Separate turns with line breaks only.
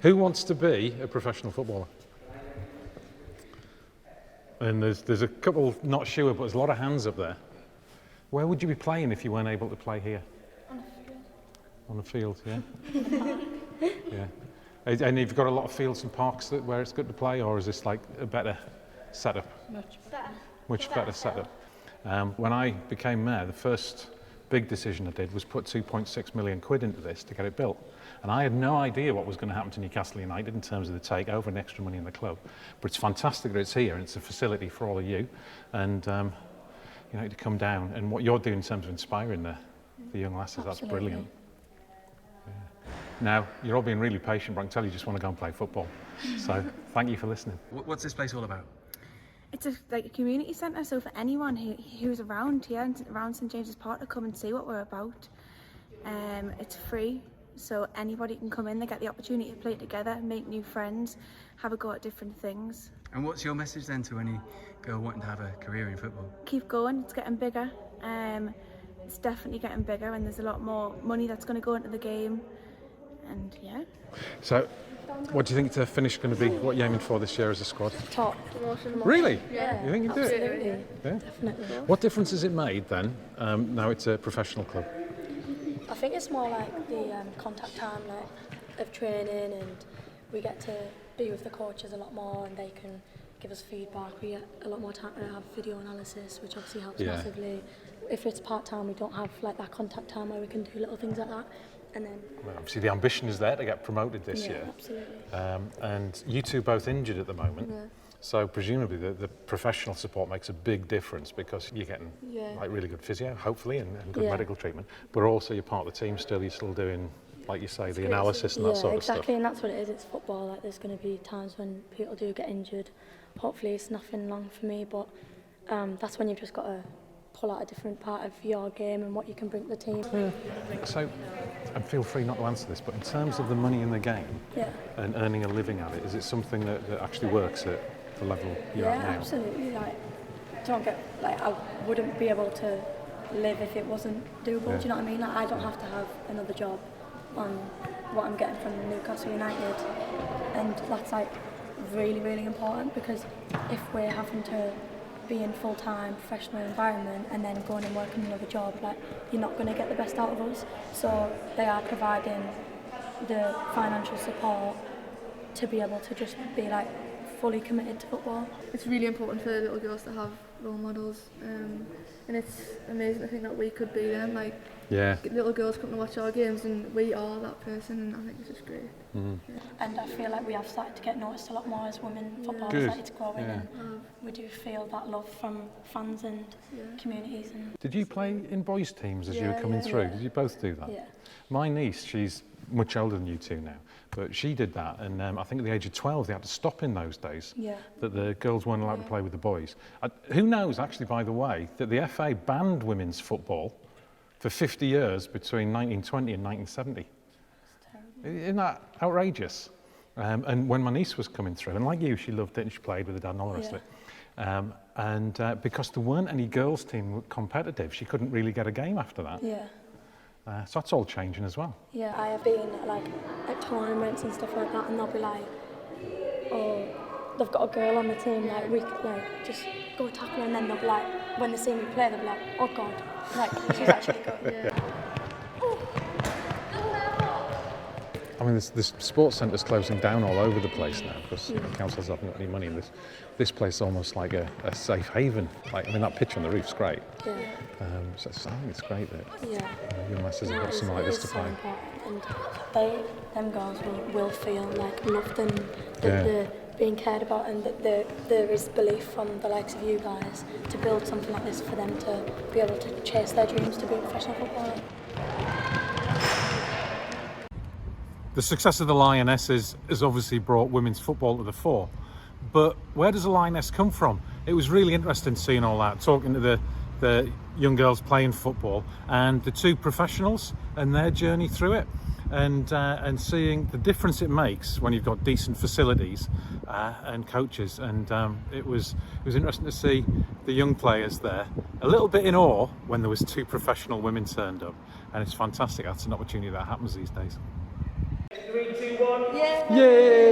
Who wants to be a professional footballer? And there's a couple not sure, but there's a lot of hands up there. Where would you be playing if you weren't able to play here? On the field, yeah. Yeah. And you've got a lot of fields and parks where it's good to play, or is this like a better setup? Much better setup. When I became mayor, the first big decision I did was put 2.6 million quid into this to get it built. And I had no idea what was going to happen to Newcastle United in terms of the takeover and extra money in the club. But it's fantastic that it's here and it's a facility for all of you. And you know, to come down and what you're doing in terms of inspiring the young lasses, that's brilliant. Yeah. Now, you're all being really patient, but I can tell you just want to go and play football. So thank you for listening. What's this place all about?
It's like a community centre, so for anyone who's around here and around St James's Park to come and see what we're about. It's free, so anybody can come in, they get the opportunity to play together, make new friends, have a go at different things.
And what's your message then to any girl wanting to have a career in football?
Keep going, it's getting bigger. It's definitely getting bigger, and there's a lot more money that's going to go into the game. And yeah.
So, what do you think the finish is going to be? What are you aiming for this year as a squad?
Top.
Really?
Yeah.
You think you do it?
Absolutely.
Yeah.
Definitely.
What difference has it made then? Now it's a professional club.
I think it's more like the contact time, like of training, and we get to be with the coaches a lot more, and they can give us feedback. We get a lot more time to have video analysis, which obviously helps massively. If it's part-time, we don't have like that contact time where we can do little things like that. And then,
well, obviously the ambition is there to get promoted this year.
Absolutely.
And you two both injured at the moment.
Yeah.
So presumably the professional support makes a big difference because you're getting like really good physio, hopefully, and good medical treatment. But also you're part of the team still. You're still doing, like you say, the analysis and that sort of stuff.
Yeah, exactly, and that's what it is. It's football. Like, there's going to be times when people do get injured. Hopefully, it's nothing long for me, but that's when you've just got to pull out a different part of your game and what you can bring to the team.
Yeah. So, and feel free not to answer this, but in terms of the money in the game and earning a living at it, is it something that actually works at the level you're at now?
Yeah, absolutely. Like, I wouldn't be able to live if it wasn't doable. Do you know what I mean? Like, I don't have to have another job on what I'm getting from Newcastle United, and that's like really, really important, because if we're having to be in full-time professional environment and then going and working another job, like, you're not going to get the best out of us. So they are providing the financial support to be able to just be like fully committed to football.
It's really important for little girls to have role models, and it's amazing to think that we could be them. Like, little girls come to watch our games and we are that person, and I think it's just great.
And I feel like we have started to get noticed a lot more as women footballers. Like, it's growing, and we do feel that love from fans and communities. And
did you play in boys' teams as you were coming through? Did you both do that?
Yeah.
My niece, she's much older than you two now, but she did that, and I think at the age of 12 they had to stop in those days, that the girls weren't allowed to play with the boys. Who knows, actually, by the way, that the FA banned women's football for 50 years between 1920 and 1970. Isn't that outrageous? And when my niece was coming through, and like you, she loved it and she played with her dad and all the rest of it. And because there weren't any girls' team competitive, she couldn't really get a game after that. So that's all changing as well.
Yeah, I have been like at tournaments and stuff like that, and they'll be like, oh, they've got a girl on the team, like, we like just go tackle her, and then they'll be like, when they see me play, they'll be like, oh God, like, she's actually good.
I mean, this sports centre's closing down all over the place now because the councils haven't got any money. And this place is almost like a safe haven. Like, I mean, that pitch on the roof's great. So I think it's great that young lasses have got something like this to play.
And them girls will feel like loved, and that they're being cared about, and that there is belief from the likes of you guys to build something like this for them to be able to chase their dreams to be a professional footballer.
The success of the Lionesses has obviously brought women's football to the fore, but where does the Lioness come from? It was really interesting seeing all that, talking to the young girls playing football and the two professionals and their journey through it, and seeing the difference it makes when you've got decent facilities and coaches. And it was interesting to see the young players there, a little bit in awe when there was two professional women turned up, and it's fantastic. That's an opportunity that happens these days.
3, 2, 1.
Yay!